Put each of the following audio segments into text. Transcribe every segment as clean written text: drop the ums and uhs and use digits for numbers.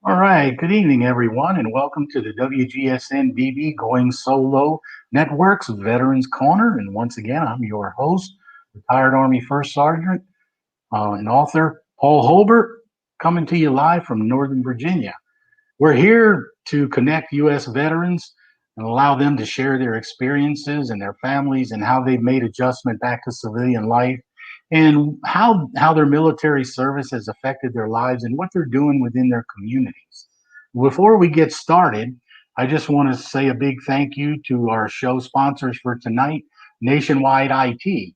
All right, good evening, everyone, and welcome to the WGSN-DB Going Solo Network's Veterans Corner. And once again, I'm your host, retired Army First Sergeant and author Paul Holbert, coming to you live from Northern Virginia. We're here to connect U.S. veterans and allow them to share their experiences and their families and how they've made adjustment back to civilian life and how their military service has affected their lives and what they're doing within their communities. Before we get started, I just want to say a big thank you to our show sponsors for tonight, Nationwide IT.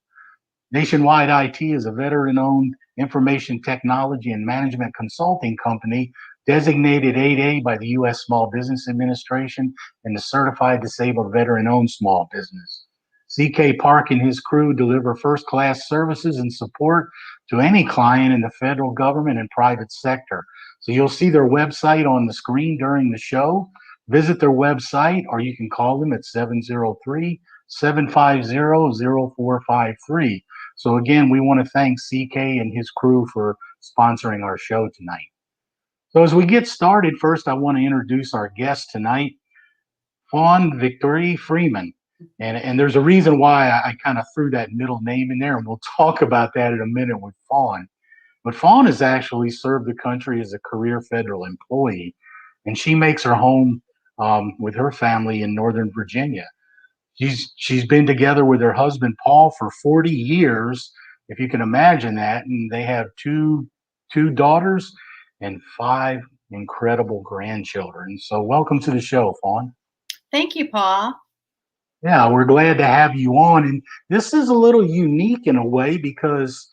Nationwide IT is a veteran-owned information technology and management consulting company designated 8A by the U.S. Small Business Administration and the Certified Disabled Veteran-Owned Small Business. CK Park and his crew deliver first-class services and support to any client in the federal government and private sector. So you'll see their website on the screen during the show. Visit their website, or you can call them at 703-750-0453. So again, we want to thank CK and his crew for sponsoring our show tonight. So as we get started, first I want to introduce our guest tonight, Fawn Victory Freeman. And there's a reason why I kind of threw that middle name in there, and we'll talk about that in a minute with Fawn. But Fawn has actually served the country as a career federal employee, and she makes her home with her family in Northern Virginia. She's been together with her husband Paul for 40 years, if you can imagine that, and they have two daughters and 5 incredible grandchildren. So welcome to the show, Fawn. Thank you, Paul. Yeah, we're glad to have you on. And this is a little unique in a way because,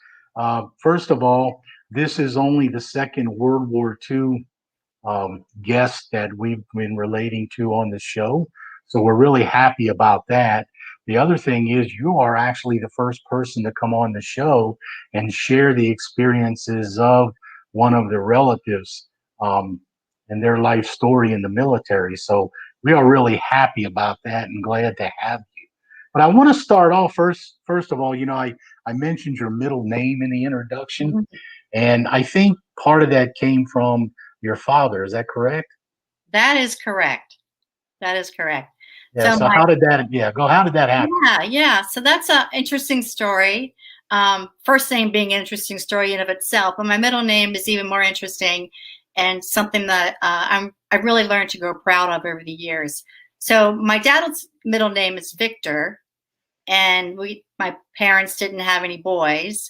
first of all, this is only the second World War II guest that we've been relating to on the show. So we're really happy about that. The other thing is you are actually the first person to come on the show and share the experiences of one of the relatives and their life story in the military. So we are really happy about that and glad to have you. But I want to start off first of all, I mentioned your middle name in the introduction, Mm-hmm. and I think part of that came from your father. Is that correct? That is correct. That is correct. Yeah. So how did that happen? Yeah. So that's an interesting story. First name being an interesting story in of itself, but my middle name is even more interesting and something that I've really learned to grow proud of over the years. So my dad's middle name is Victor, and my parents didn't have any boys.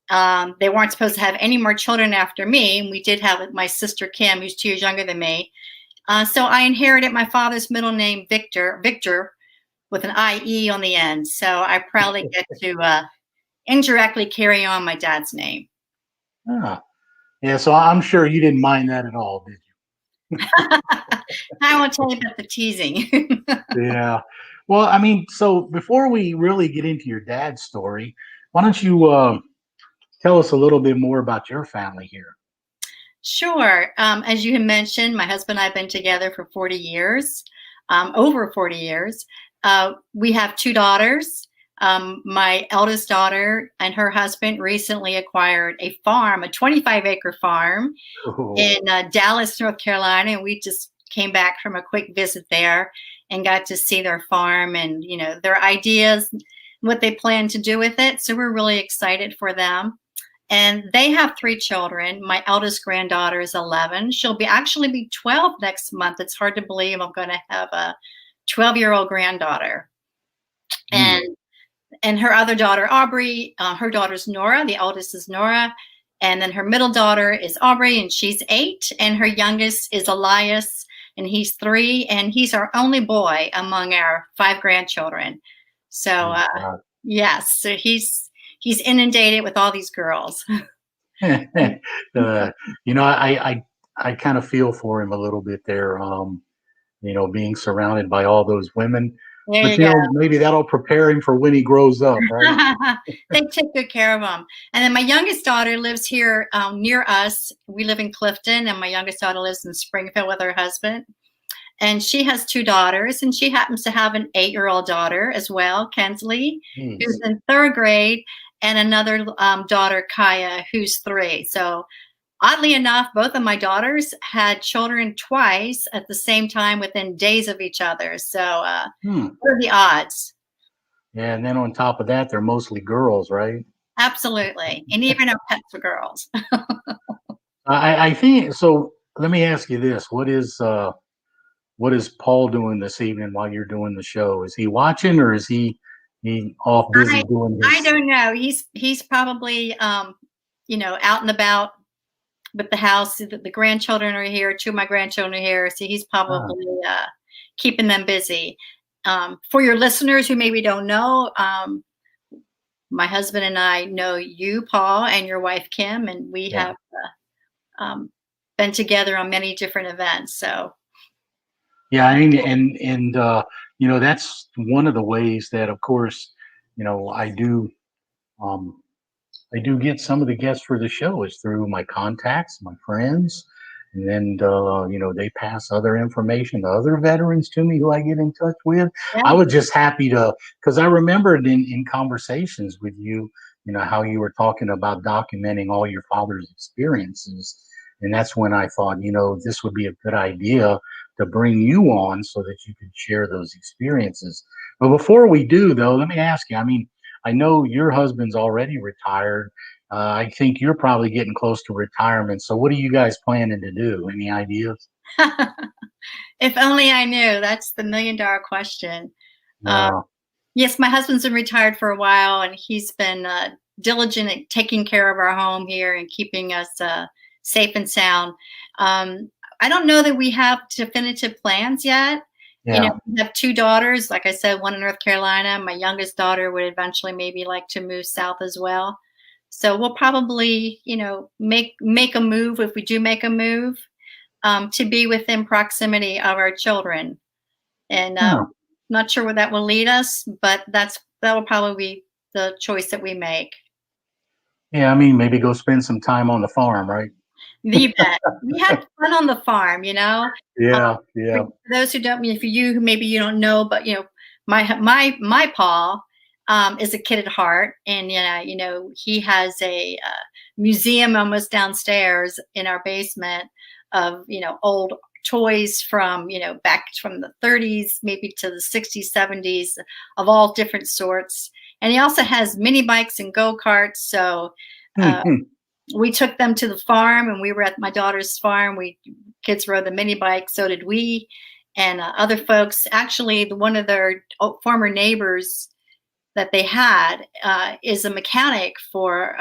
They weren't supposed to have any more children after me. And we did have my sister Kim, who's 2 years younger than me. So I inherited my father's middle name, Victor, with an IE on the end. So I proudly get to indirectly carry on my dad's name. Ah. Yeah, so I'm sure you didn't mind that at all, did you? I won't tell you about the teasing. Yeah. Well, I mean, so before we really get into your dad's story, why don't you tell us a little bit more about your family here? Sure. As you had mentioned, my husband and I have been together for 40 years, over 40 years. We have 2 daughters. My eldest daughter and her husband recently acquired a farm, a 25-acre farm in Dallas, North Carolina. And we just came back from a quick visit there and got to see their farm and, their ideas, what they plan to do with it. So we're really excited for them. And they have 3 children. My eldest granddaughter is 11. She'll actually be 12 next month. It's hard to believe I'm going to have a 12-year-old granddaughter. And her other daughter, Aubrey, her daughter's Nora. The oldest is Nora. And then her middle daughter is Aubrey, and she's 8. And her youngest is Elias, and he's 3. And he's our only boy among our 5 grandchildren. So, yes, so he's inundated with all these girls. I kind of feel for him a little bit there, being surrounded by all those women. But maybe that'll prepare him for when he grows up, right? They take good care of him. And then my youngest daughter lives here near us. We live in Clifton, and my youngest daughter lives in Springfield with her husband. And she has 2 daughters, and she happens to have an 8-year-old daughter as well, Kensley, who's in 3rd grade, and another daughter, Kaya, who's 3. So Oddly enough, both of my daughters had children twice at the same time within days of each other. So, Hmm. what are the odds? Yeah, and then on top of that, they're mostly girls, right? Absolutely. And even our pets are girls. I think so. Let me ask you this: what is Paul doing this evening while you're doing the show? Is he watching, or is he off busy I doing I his? don't know. He's probably out and about with the house. The grandchildren are here. Two of my grandchildren are here, so he's Ah, probably keeping them busy. For your listeners who maybe don't know, my husband and I know you, Paul, and your wife Kim, and we yeah. have um, been together on many different events. So Yeah, I mean, and that's one of the ways that, of course, I do. Um, I do get some of the guests for the show is through my contacts, my friends, and then they pass other information to other veterans to me who I get in touch with. yeah, I was just happy to because I remembered in conversations with you, how you were talking about documenting all your father's experiences, and that's when I thought, this would be a good idea to bring you on so that you could share those experiences. But before we do, though, let me ask you. I mean, I know your husband's already retired. I think you're probably getting close to retirement. So, what are you guys planning to do? Any ideas? if only I knew. That's the $1,000,000 question. Uh, Uh, yes, my husband's been retired for a while, and he's been diligent at taking care of our home here and keeping us safe and sound. Um, I don't know that we have definitive plans yet. yeah. We have two daughters. Like I said, one in North Carolina. My youngest daughter would eventually maybe like to move south as well. So we'll probably, make a move if we do make a move to be within proximity of our children. And Huh. not sure where that will lead us, but that will probably be the choice that we make. Yeah. I mean, maybe go spend some time on the farm, right? You bet. We had fun on the farm. Uh, Yeah. for Yeah. those who don't, for you who maybe you don't know, but my Paul is a kid at heart, and he has a museum almost downstairs in our basement of old toys from back from the 30s, maybe to the 60s, 70s, of all different sorts. And he also has mini bikes and go karts. So uh, Hmm. we took them to the farm, and we were at my daughter's farm. We kids rode the mini bike, so did we, and other folks. Actually, one of their former neighbors that they had is a mechanic for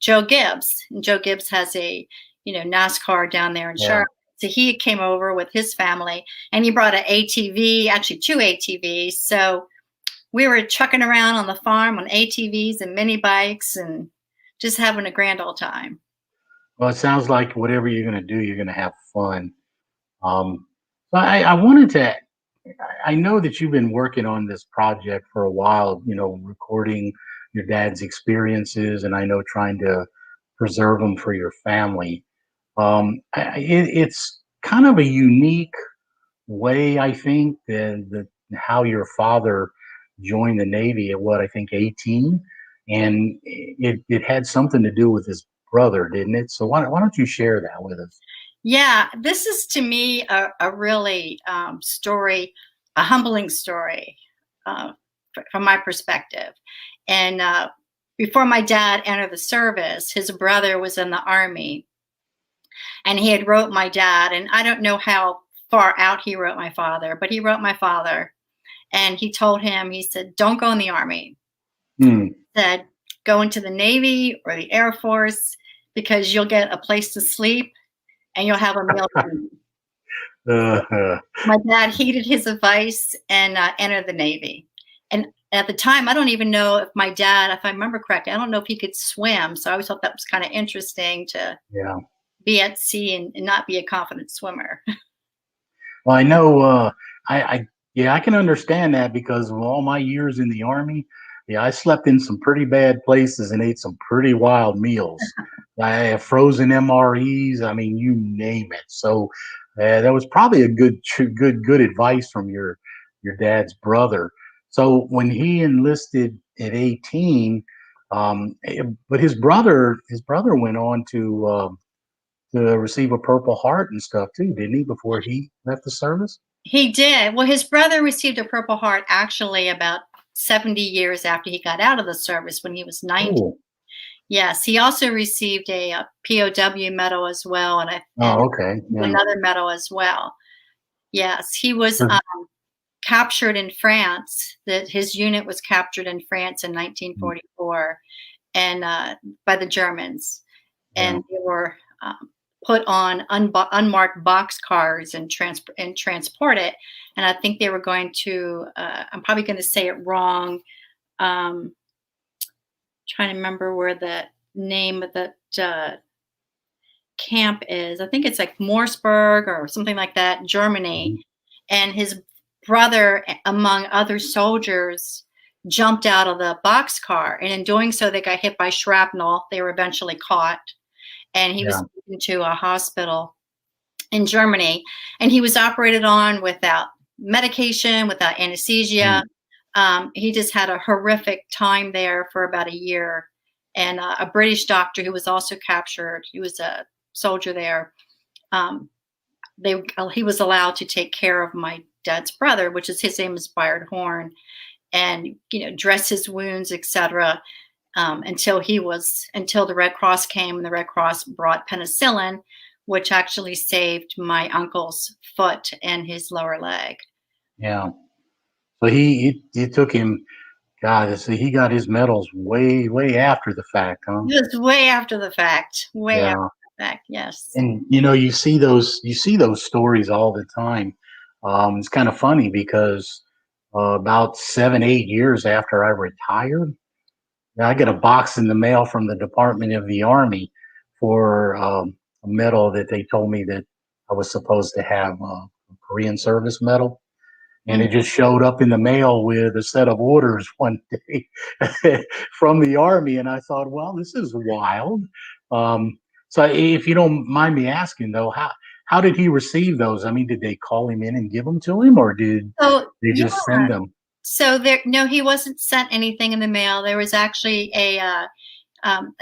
Joe Gibbs, and Joe Gibbs has a NASCAR down there in Yeah. Charlotte. So he came over with his family, and he brought an ATV, actually two ATVs. So we were trucking around on the farm on ATVs and mini bikes, and just having a grand old time. Well, it sounds like whatever you're going to do, you're going to have fun. Um, but I wanted to. I know that you've been working on this project for a while. Recording your dad's experiences, and I know trying to preserve them for your family. It's kind of a unique way, I think, that how your father joined the Navy at what I think 18, and it had something to do with his brother, didn't it? So why don't you share that with us? Yeah, this is to me a really story, a humbling story from my perspective. And before my dad entered the service, his brother was in the Army, and he had wrote my dad. And I don't know how far out he wrote my father, but he wrote my father, and he told him, he said, "Don't go in the Army." Hmm. He said, "Go into the Navy or the Air Force, because you'll get a place to sleep and you'll have a meal to eat." Uh, My dad heeded his advice and entered the Navy. And at the time, I don't even know if my dad, if I remember correctly, I don't know if he could swim. So I always thought that was kind of interesting to yeah. be at sea and not be a confident swimmer. Well, I know. I yeah, I can understand that because of all my years in the Army. Yeah, I slept in some pretty bad places and ate some pretty wild meals. I have frozen MREs. I mean, you name it. So that was probably a good advice from your dad's brother. So when he enlisted at 18, but his brother went on to to receive a Purple Heart and stuff too, didn't he? Before he left the service. He did. Well, his brother received a Purple Heart actually about 70 years after he got out of the service when he was 90. Oh, Yes, he also received a POW medal as well, and oh, okay, yeah. another medal as well. Yes, he was captured in France. That his unit was captured in France in 1944, and by the Germans, Yeah. and they were put on unmarked box cars and transported. And I think they were going to. I'm probably going to say it wrong. Trying to remember where the name of the camp is. I think it's like Morsberg or something like that, Germany. Mhm. And his brother, among other soldiers, jumped out of the boxcar. And in doing so, they got hit by shrapnel. They were eventually caught. And he was Yeah. taken to a hospital in Germany. And he was operated on without medication, without anesthesia. He just had a horrific time there for about a year. And a British doctor who was also captured, he was a soldier there. He was allowed to take care of my dad's brother, which is his name is Bayard Horn, and dress his wounds, etc. Until the Red Cross came, and the Red Cross brought penicillin, which actually saved my uncle's foot and his lower leg. Yeah. So he took him. God, so he got his medals way after the fact, huh? It was way after the fact. Way after Yeah. the fact. Yes. And you see those stories all the time. It's kind of funny because about 7-8 years after I retired, I got a box in the mail from the Department of the Army for a medal that they told me that I was supposed to have, a Korean service medal. And it just showed up in the mail with a set of orders one day from the Army. And I thought, well, this is wild. So if you don't mind me asking, though, how did he receive those? I mean, did they call him in and give them to him, or did So they yeah. just send them? So no, he wasn't sent anything in the mail. There was actually a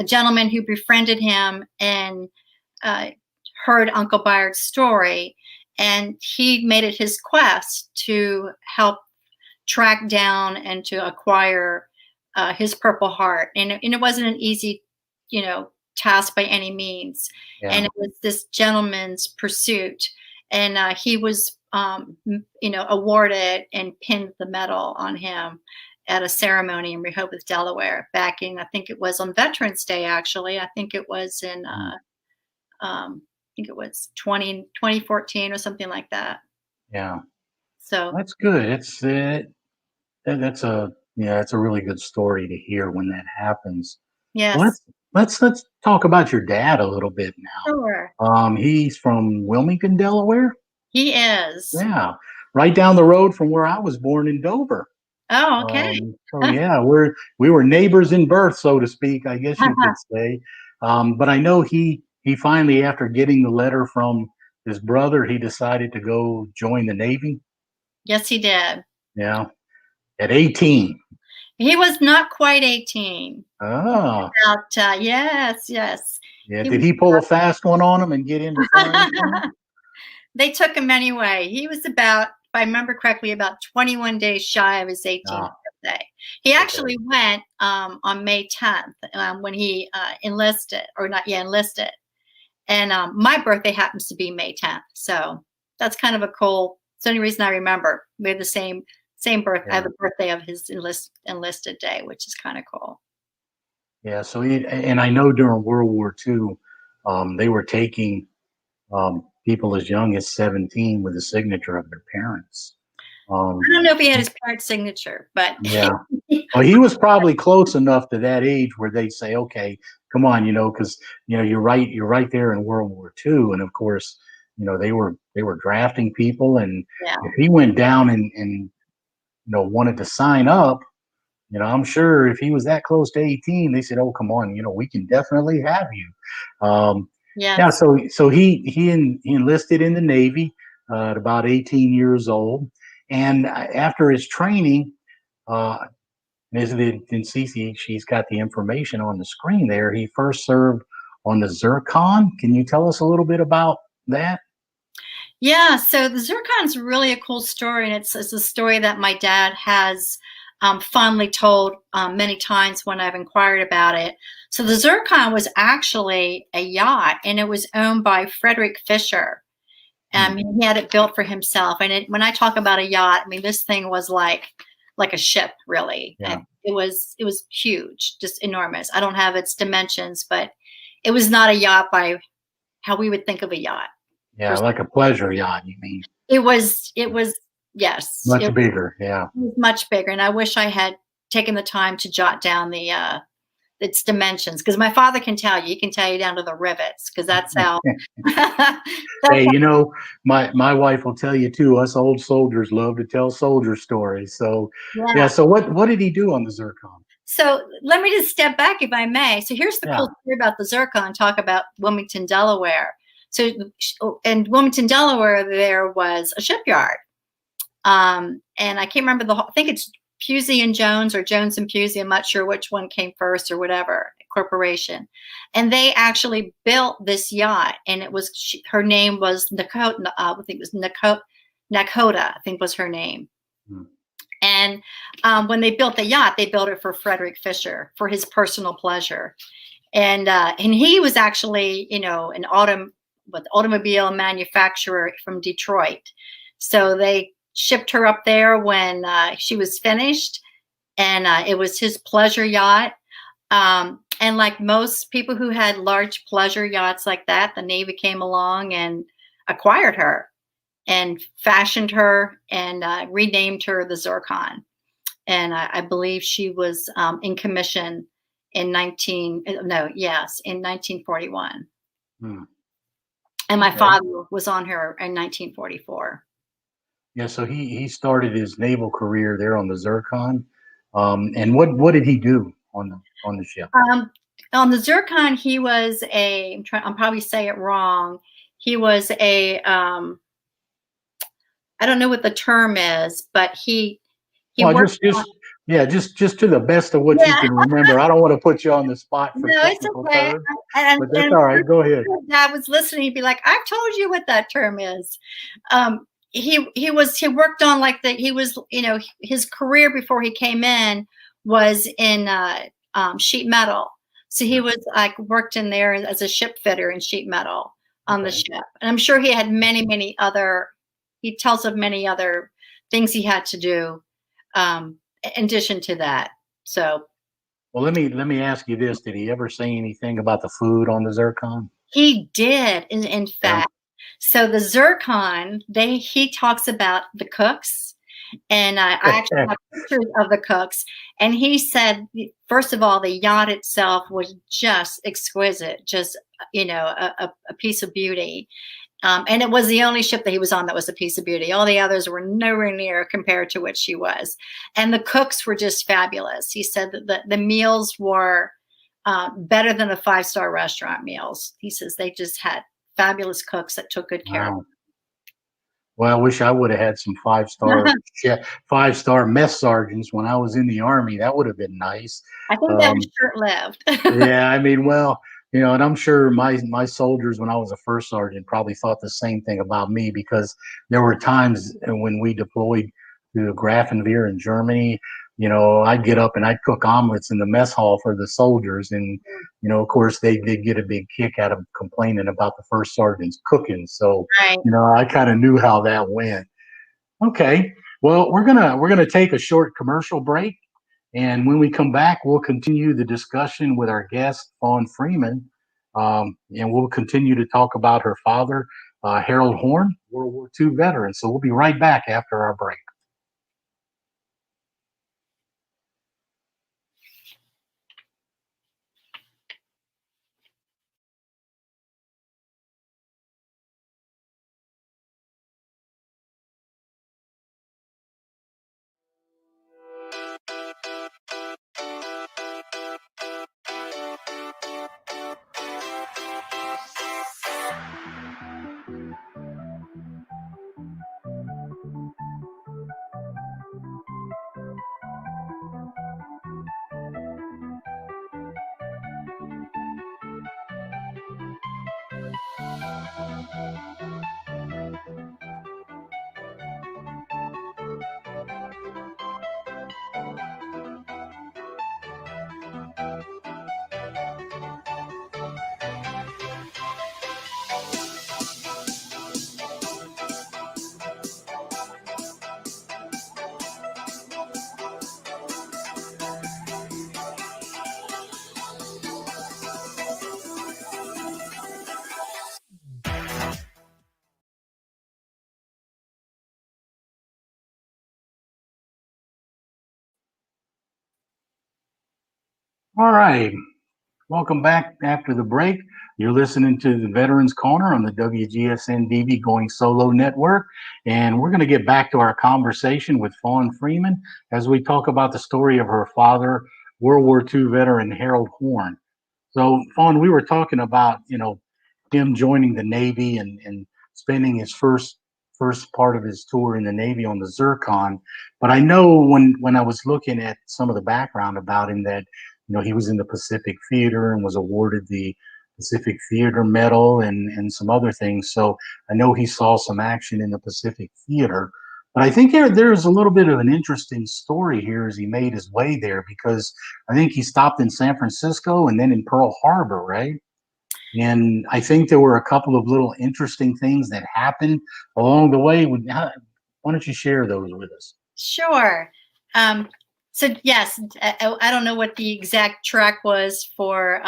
gentleman who befriended him and heard Uncle Bayard's story, and he made it his quest to help track down and to acquire his Purple Heart. And it wasn't an easy, task by any means. Yeah. And it was this gentleman's pursuit. And he was, awarded and pinned the medal on him at a ceremony in Rehoboth, Delaware, back in, I think it was on Veterans Day, actually. I think it was in, I think it was 2014 or something like that. Yeah. So That's good. That's a really good story to hear when that happens. yes, Let's talk about your dad a little bit now. sure. He's from Wilmington, Delaware. He is. Yeah, right down the road from where I was born in Dover. Oh, okay. So yeah, we were neighbors in birth, so to speak, I guess you could say. But I know he finally, after getting the letter from his brother, he decided to go join the Navy. Yes, he did. Yeah, at 18. He was not quite 18. Ah, Yes. yeah. He Did was he pull a fast one on him and get into flying training? They took him anyway. He was about, if I remember correctly, about 21 days shy of his 18th birthday. He actually went on May 10th when he enlisted. And my birthday happens to be May 10th. So that's kind of a cool, it's the only reason I remember. We have the same birthday. I have the birthday of his enlisted day, which is kind of cool. Yeah, so and I know during World War II, they were taking people as young as 17 with the signature of their parents. I don't know if he had his parents' signature, but yeah. Well, he was probably close enough to that age where they say, "Okay, come on," because you're right there in World War II, and of course, they were drafting people, and if he went down and wanted to sign up. I'm sure if he was that close to 18, they said, "Oh, come on, we can definitely have you." Yeah. So he enlisted in the Navy at about 18 years old, and after his training, as in Cece, she's got the information on the screen there. He first served on the zircon. Can you tell us a little bit about that? Yeah, so the zircon's really a cool story, and it's a story that my dad has fondly told many times when I've inquired about it. So the zircon was actually a yacht, and it was owned by Frederick Fisher. Hmm. He had it built for himself. And when I talk about a yacht, I mean this thing was like a ship, really. Yeah. And it was huge, just enormous. I don't have its dimensions, but it was not a yacht by how we would think of a yacht. Yeah, like a pleasure yacht, you mean? It was yes, Much it bigger. Yeah. was much bigger. And I wish I had taken the time to jot down its dimensions, because my father can tell you. He can tell you down to the rivets, because that's how. Hey, my wife will tell you too. Us old soldiers love to tell soldier stories. So, yeah. Yeah. So, what did he do on the zircon? So let me just step back, if I may. So here's the Yeah. cool story about the zircon. Talk about Wilmington, Delaware. So in Wilmington, Delaware, there was a shipyard, and I can't remember I think it's Pusey and Jones, or Jones and Pusey. I'm not sure which one came first, or whatever corporation. And they actually built this yacht, and her name was Nakota. I think it was Nakota, I think was her name. Hmm. And when they built the yacht, they built it for Frederick Fisher, for his personal pleasure. And he was actually, an automobile manufacturer from Detroit. So they shipped her up there when she was finished, and it was his pleasure yacht. And like most people who had large pleasure yachts like that, the Navy came along and acquired her and fashioned her and renamed her the Zircon. And I believe she was in commission in 1941. Hmm. And my Okay. father was on her in 1944. Yeah. So he started his naval career there on the zircon. And what did he do on the ship? On the Zircon, he was I'm probably say it wrong. He was I don't know what the term is, but he Well, worked on. just to the best of what you Yeah, can remember. I don't want to put you on the spot for no, it's technical okay. terms, And but that's all right. Go ahead. if Dad was listening, he'd be like, "I've told you what that term is." He worked on his career before he came in was in sheet metal. So he was like worked in there as a ship fitter in sheet metal on the Okay. ship. And I'm sure he had many other. He tells of many other things he had to do in addition to that. So Well, let me ask you this: did he ever say anything about the food on the zircon? he did, in Yeah. fact. So the Zircon, he talks about the cooks, and I actually have pictures of the cooks. And he said, first of all, the yacht itself was just exquisite, just a piece of beauty. And it was the only ship that he was on that was a piece of beauty. All the others were nowhere near compared to what she was. And the cooks were just fabulous. He said that the meals were better than the 5-star restaurant meals. He says they just had fabulous cooks that took good care of Wow. Well, I wish I would have had some them. 5-star mess sergeants when I was in the Army. That would have been nice. I think that was Um, short-lived. yeah, I mean, well, and I'm sure my soldiers when I was a first sergeant probably thought the same thing about me, because there were times when we deployed to Grafenwehr in Germany. I'd get up and I'd cook omelets in the mess hall for the soldiers, and of course they get a big kick out of complaining about the first sergeant's cooking. So, Right. I kind of knew how that went. Okay, well, we're gonna take a short commercial break. And when we come back, we'll continue the discussion with our guest, Fawn Freeman, and we'll continue to talk about her father, Harold Horn, World War II veteran. So we'll be right back after our break. All right. Welcome back after the break. You're listening to the Veterans Corner on the WGSN-DB Going Solo Network. And we're going to get back to our conversation with Fawn Freeman as we talk about the story of her father, World War II veteran Harold Horn. So, Fawn, we were talking about, him joining the Navy and spending his first part of his tour in the Navy on the Zircon. But I know when I was looking at some of the background about him that he was in the Pacific Theater and was awarded the Pacific Theater Medal and some other things. So I know he saw some action in the Pacific Theater. But I think there's a little bit of an interesting story here as he made his way there, because I think he stopped in San Francisco and then in Pearl Harbor, right? And I think there were a couple of little interesting things that happened along the way. Why don't you share those with us? Sure. So yes, I don't know what the exact track was for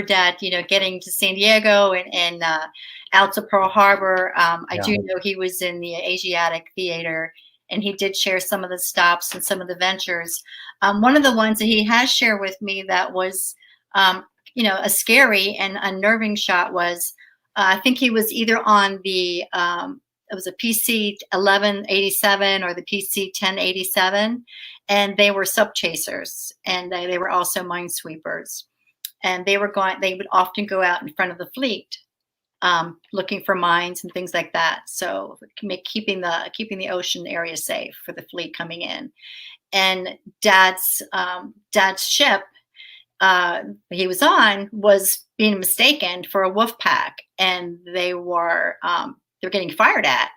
Dad, getting to San Diego and out to Pearl Harbor. I do know he was in the Asiatic Theater, and he did share some of the stops and some of the ventures. One of the ones that he has shared with me that was, a scary and unnerving shot was, I think he was either on the it was a PC 1187 or the PC 1087, and they were sub chasers, and they were also minesweepers, and they would often go out in front of the fleet, looking for mines and things like that. So keeping the ocean area safe for the fleet coming in. And Dad's ship he was on was being mistaken for a wolf pack, and they were getting fired at,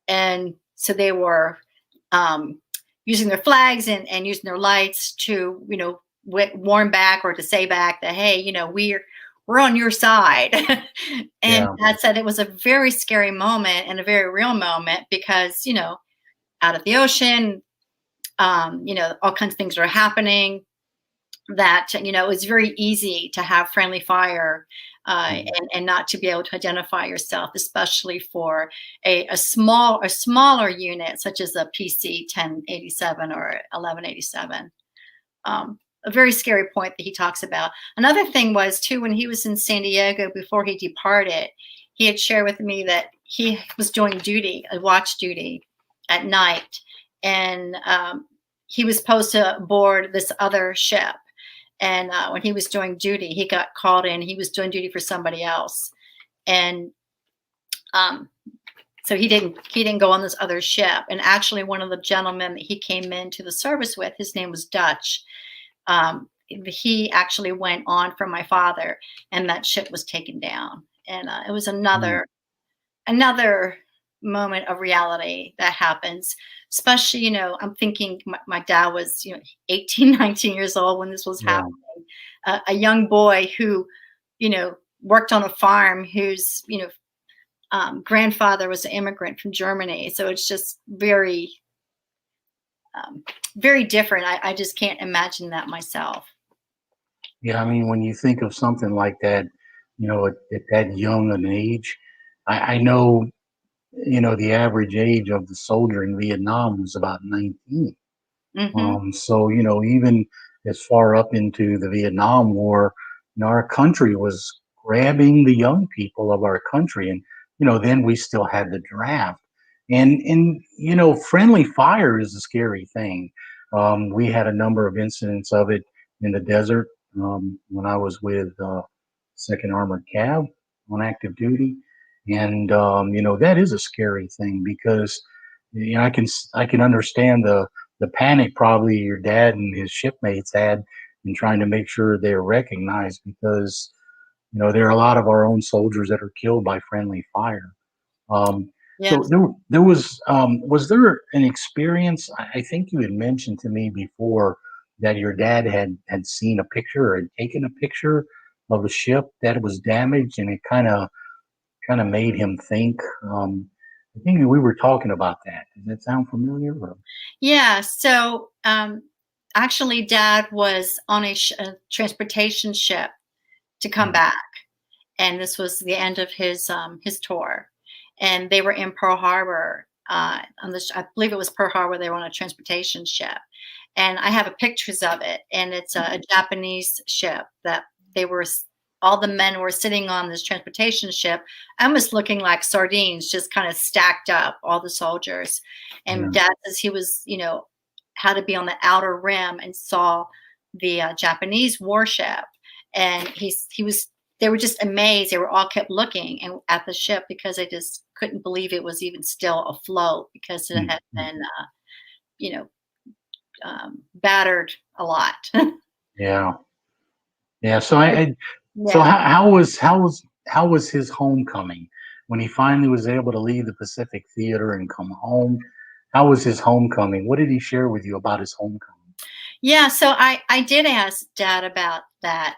and so they were using their flags and using their lights to warn back or to say back that, hey, we're on your side. And Dad said it was a very scary moment and a very real moment because out of the ocean, all kinds of things are happening. That it was very easy to have friendly fire and not to be able to identify yourself, especially for a smaller unit such as a PC 1087 or 1187. A very scary point that he talks about. Another thing was too, when he was in San Diego before he departed, he had shared with me that he was doing watch duty at night, and he was supposed to board this other ship. And when he was doing duty, he got called in. He was doing duty for somebody else, and so he didn't go on this other ship. And actually, one of the gentlemen that he came into the service with, his name was Dutch. He actually went on from my father, and that ship was taken down. And it was another moment of reality that happens. Especially, I'm thinking my dad was, 18, 19 years old when this was happening. A young boy who, worked on a farm, whose, grandfather was an immigrant from Germany. So it's just very, very different. I just can't imagine that myself. Yeah, I mean, when you think of something like that, at that young an age, I know the average age of the soldier in Vietnam was about 19. Mm-hmm. So, even as far up into the Vietnam War, our country was grabbing the young people of our country. And, then we still had the draft. And friendly fire is a scary thing. We had a number of incidents of it in the desert when I was with 2nd Armored Cav on active duty. And that is a scary thing because I can understand the panic probably your dad and his shipmates had in trying to make sure they're recognized, because there are a lot of our own soldiers that are killed by friendly fire. Um, so Yes. there was there an experience? I think you had mentioned to me before that your dad had seen a picture or had taken a picture of a ship that was damaged, and it kind of made him think. I think we were talking about that. Does that sound familiar? Or? Yeah. So actually, Dad was on a transportation ship to come Mm, back, and this was the end of his tour, and they were in Pearl Harbor. I believe it was Pearl Harbor. They were on a transportation ship, and I have pictures of it. And it's a Japanese ship that they were. All the men were sitting on this transportation ship, almost looking like sardines, just kind of stacked up. All the soldiers, and yeah, Dad says he was, had to be on the outer rim and saw the Japanese warship, and he was they were just amazed. They were all kept looking and at the ship because they just couldn't believe it was even still afloat because it mm, had mm, been, you know, battered a lot. yeah, yeah. So Yeah. how was his homecoming when he finally was able to leave the Pacific Theater and come home? How was his homecoming? What did he share with you about his homecoming? Yeah. So I did ask Dad about that.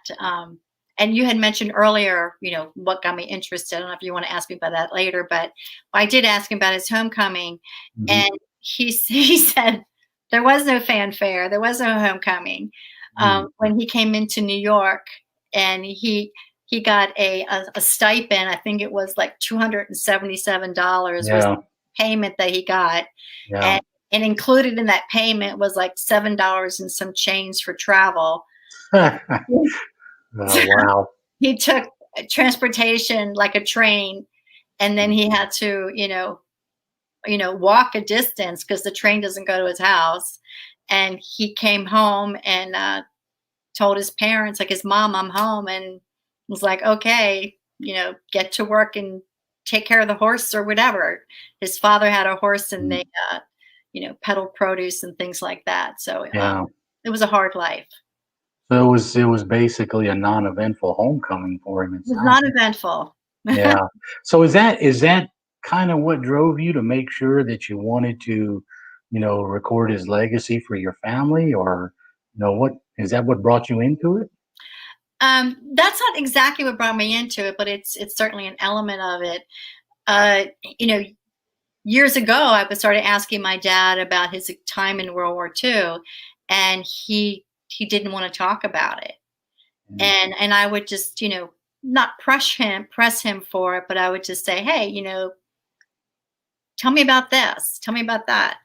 And you had mentioned earlier, what got me interested. I don't know if you want to ask me about that later, but I did ask him about his homecoming, Hmm. and he said there was no fanfare, there was no homecoming. Mm, When he came into New York, and he got a stipend. I think it was like $277 was yeah, the payment that he got, yeah. and included in that payment was like $7 and some change for travel. Oh, wow. He took transportation like a train, and then Mm, he had to, walk a distance because the train doesn't go to his house. And he came home and told his parents, like his mom, I'm home, and was like, okay, get to work and take care of the horse or whatever. His father had a horse, and mm, they, peddled produce and things like that. So yeah. it was a hard life. So it was basically a non-eventful homecoming for him, it It was sounds not like. eventful. Yeah. So is that kind of what drove you to make sure that you wanted to, record his legacy for your family, or what is that what brought you into it? That's not exactly what brought me into it, but it's certainly an element of it. Uh, you know, Years ago, I was started asking my dad about his time in World War II, and he didn't want to talk about it. Yeah. And I would just, not press him for it, but I would just say, hey, tell me about this, tell me about that.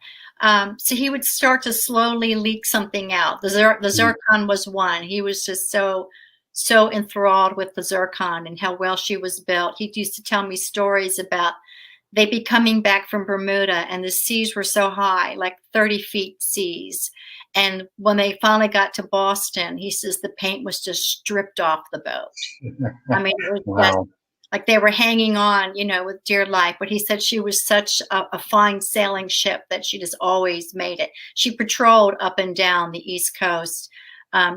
So he would start to slowly leak something out. The Mm, zircon was one. He was just so enthralled with the zircon and how well she was built. He used to tell me stories about they'd be coming back from Bermuda, and the seas were so high, like 30 feet seas. And when they finally got to Boston, he says the paint was just stripped off the boat. I mean, it was just wow. like they were hanging on, with dear life. But he said she was such a fine sailing ship that she just always made it. She patrolled up and down the East Coast,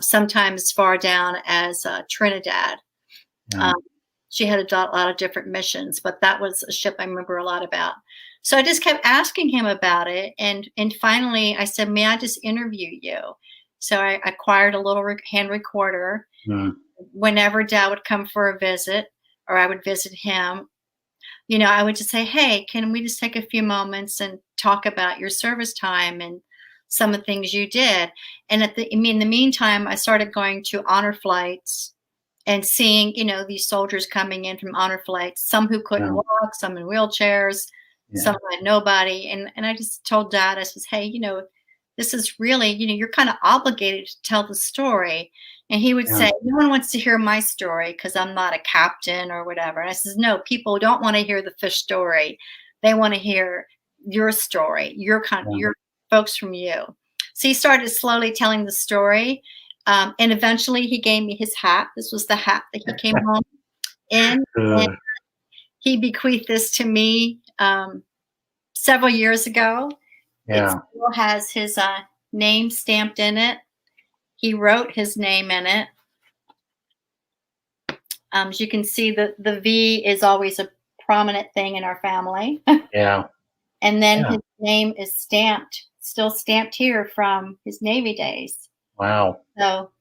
sometimes as far down as Trinidad. Yeah. Um, she had a lot of different missions, but that was a ship I remember a lot about. So I just kept asking him about it, and finally I said, "May I just interview you?" So I acquired a little hand recorder. Mm, Whenever Dad would come for a visit, or I would visit him, I would just say, "Hey, can we just take a few moments and talk about your service time and some of the things you did?" And in the meantime, I started going to honor flights and seeing, these soldiers coming in from honor flights, some who couldn't yeah. walk, some in wheelchairs, Yeah. some who had nobody. And I just told Dad, I says, hey, this is really, you're kind of obligated to tell the story. And he would Yeah. say, no one wants to hear my story because I'm not a captain or whatever. And I says, no, people don't want to hear the fish story. They want to hear your story, Yeah. your folks from you. So he started slowly telling the story. And eventually he gave me his hat. This was the hat that he came home in. And Uh, he bequeathed this to me several years ago. It yeah. still has his name stamped in it. He wrote his name in it. As you can see, the V is always a prominent thing in our family. Yeah. And then Yeah. his name is stamped, still stamped here from his Navy days. Wow. So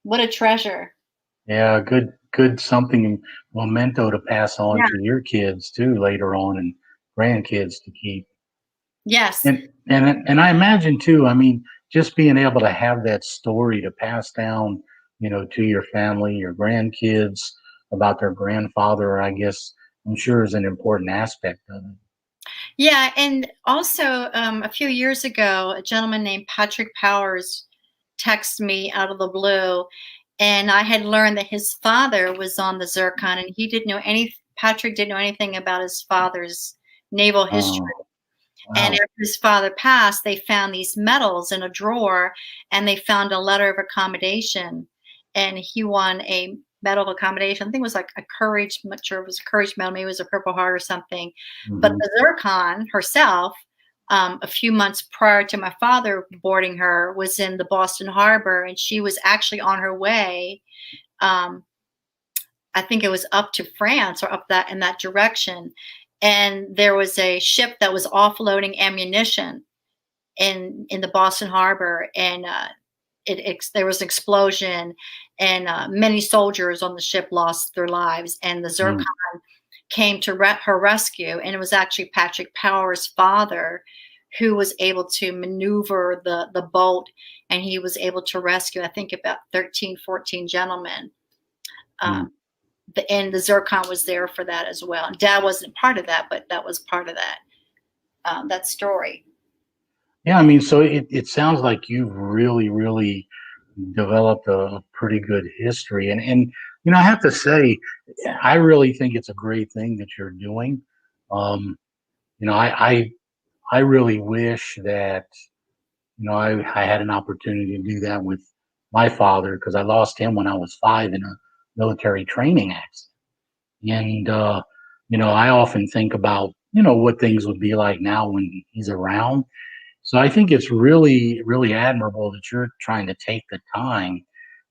what a treasure. Yeah. Good something memento to pass on Yeah. to your kids too later on and grandkids to keep. Yes. And I imagine too, I mean, just being able to have that story to pass down, to your family, your grandkids about their grandfather, I guess I'm sure is an important aspect of it. Yeah. And also, a few years ago, a gentleman named Patrick Powers texted me out of the blue. And I had learned that his father was on the Zircon, and Patrick didn't know anything about his father's naval history. Oh, And wow. after his father passed, they found these medals in a drawer, and they found a letter of accommodation. And he won a medal of accommodation. I think it was like a courage, I'm not sure if it was a courage medal, maybe it was a Purple Heart or something. But Hmm. the Zircon herself, a few months prior to my father boarding her, was in the Boston Harbor, and she was actually on her way. Um, I think it was up to France or up that in that direction. And there was a ship that was offloading ammunition in the Boston Harbor, and there was an explosion, and many soldiers on the ship lost their lives. And the Zircon Mm, came to her rescue, and it was actually Patrick Power's father who was able to maneuver the boat, and he was able to rescue, I think, about 13, 14 gentlemen. mm. Um, and the Zircon was there for that as well. Dad wasn't part of that, but that was part of that story. Yeah, I mean, so it sounds like you've really, really developed a pretty good history. And I have to say, I really think it's a great thing that you're doing. Um, I really wish that, I had an opportunity to do that with my father because I lost him when I was 5 in a military training accident. And, I often think about, what things would be like now when he's around. So I think it's really, really admirable that you're trying to take the time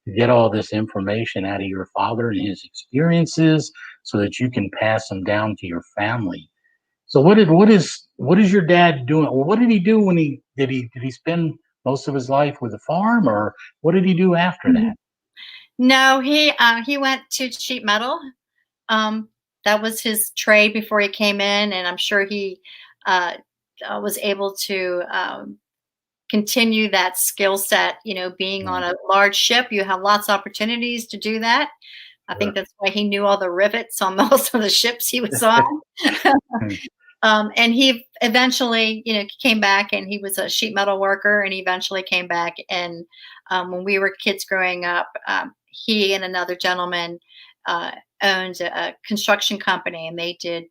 to get all this information out of your father and his experiences so that you can pass them down to your family. So what is your dad doing? Well, what did he do when he spend most of his life with the farm, or what did he do after that? Mhm. No, he went to sheet metal. Um, that was his trade before he came in, and I'm sure he uh, was able to continue that skill set. Being Yeah, on a large ship, you have lots of opportunities to do that. I think sure. that's why he knew all the rivets on most of the ships he was on. And he eventually, came back, and he was a sheet metal worker, and he eventually came back. And when we were kids growing up, he and another gentleman uh, owned a construction company, and they did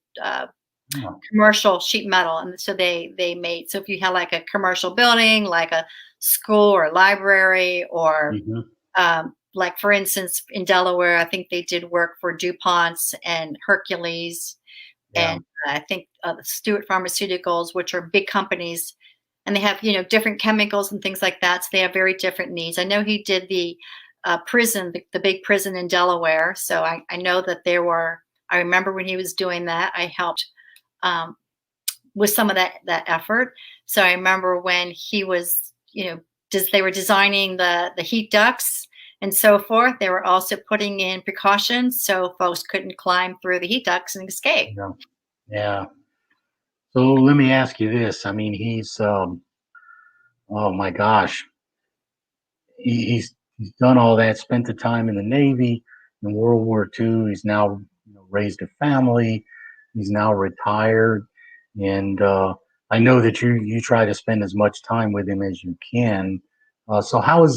Oh, commercial sheet metal. And so they made, so if you had like a commercial building, like a school or library, or mhm, like for instance in Delaware, I think they did work for DuPont's and Hercules, yeah. and I think the Stewart Pharmaceuticals, which are big companies, and they have different chemicals and things like that. So they have very different needs. I know he did the prison, the big prison in Delaware. So I know that there were. I remember when he was doing that, I helped um, with some of that effort. So I remember when he was, they were designing the heat ducts and so forth. They were also putting in precautions so folks couldn't climb through the heat ducts and escape. Yeah. Yeah. So let me ask you this. I mean, oh my gosh, he's done all that, spent the time in the Navy in World War II. He's now raised a family. He's now retired, and I know that you try to spend as much time with him as you can. So how is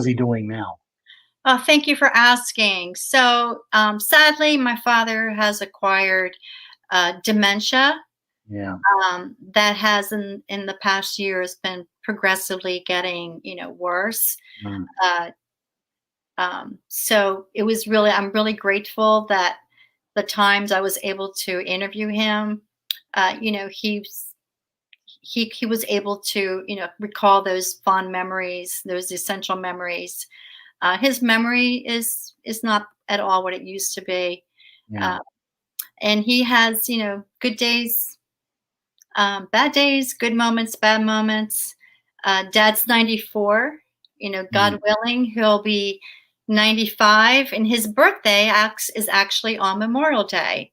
he doing now? Thank you for asking. So, sadly, my father has acquired dementia Yeah. that has, in the past years, been progressively getting, worse. Mm, Uh, so I'm really grateful that the times I was able to interview him, he was able to, recall those fond memories, those essential memories. His memory is not at all what it used to be. Yeah. And he has, good days, bad days, good moments, bad moments. Dad's 94. Mm. God willing, he'll be 95, and his birthday is actually on Memorial Day.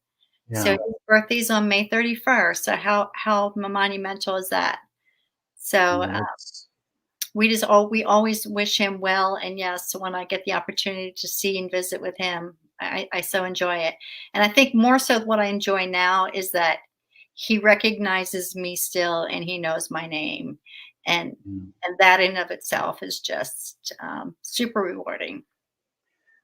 So Yeah. his birthday's on May 31st. So how monumental is that? So Yeah, it's, we always wish him well. And yes, when I get the opportunity to see and visit with him, I so enjoy it. And I think more so what I enjoy now is that he recognizes me still, and he knows my name, and mm. that in of itself is just super rewarding.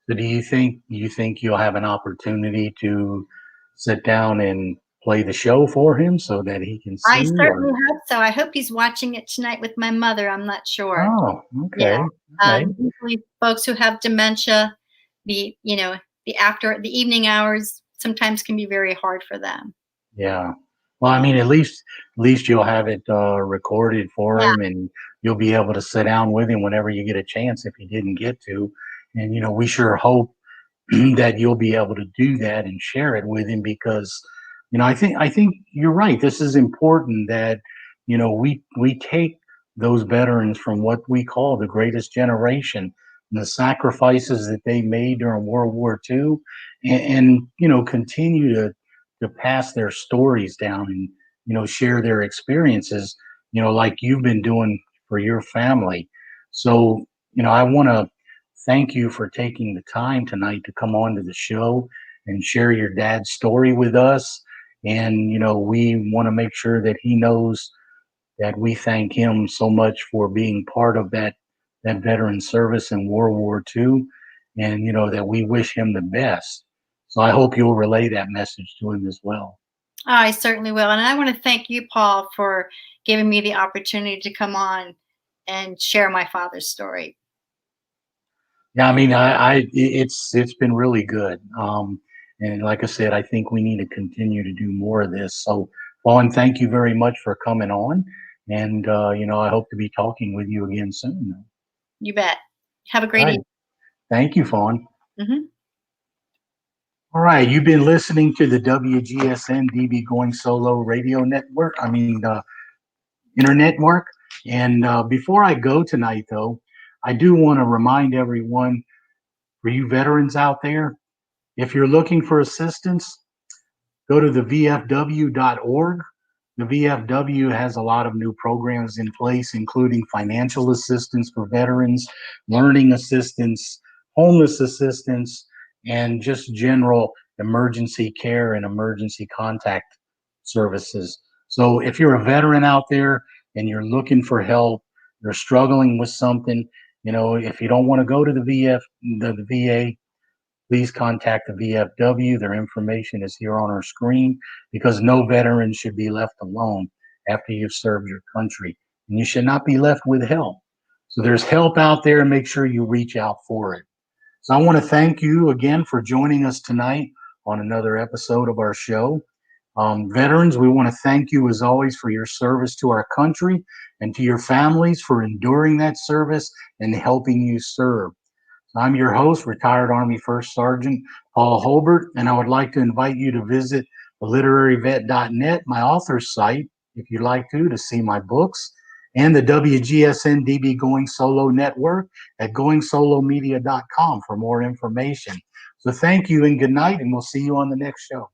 So do you think you'll have an opportunity to sit down and play the show for him so that he can I see? Or certainly hope so. I hope he's watching it tonight with my mother. I'm not sure. oh, Yeah. okay, okay, Usually folks who have dementia, the you know the evening hours sometimes can be very hard for them. yeah. Well, I mean, at least you'll have it recorded for Yeah. him, and you'll be able to sit down with him whenever you get a chance if you didn't get to. And we sure hope that you'll be able to do that and share it with him because I think you're right. This is important that we take those veterans from what we call the greatest generation and the sacrifices that they made during World War II, and continue to pass their stories down and share their experiences, like you've been doing for your family. So I want to thank you for taking the time tonight to come on to the show and share your dad's story with us. And, we want to make sure that he knows that we thank him so much for being part of that veteran service in World War II, and, that we wish him the best. So I hope you'll relay that message to him as well. I certainly will. And I want to thank you, Paul, for giving me the opportunity to come on and share my father's story. Yeah, I mean, it's been really good. And like I said, I think we need to continue to do more of this. So, Vaughn, thank you very much for coming on, and I hope to be talking with you again soon. You bet. Have a All great right, evening. thank you, Vaughn. Mhm. All right, you've been listening to the WGSN-DB Going Solo Radio Network. I mean, internet network. And before I go tonight, though, I do want to remind everyone, for you veterans out there, if you're looking for assistance, go to the VFW.org. The VFW has a lot of new programs in place, including financial assistance for veterans, learning assistance, homeless assistance, and just general emergency care and emergency contact services. So if you're a veteran out there and you're looking for help, you're struggling with something, if you don't want to go to the VA, please contact the VFW. Their information is here on our screen because no veteran should be left alone after you've served your country. And you should not be left with help. So there's help out there, and make sure you reach out for it. So I want to thank you again for joining us tonight on another episode of our show. Veterans, we want to thank you as always for your service to our country and to your families for enduring that service and helping you serve. I'm your host, retired Army First Sergeant Paul Holbert, and I would like to invite you to visit theliteraryvet.net, my author's site, if you'd like to see my books, and the WGSN-DB Going Solo Network at goingsolomedia.com for more information. So thank you and good night, and we'll see you on the next show.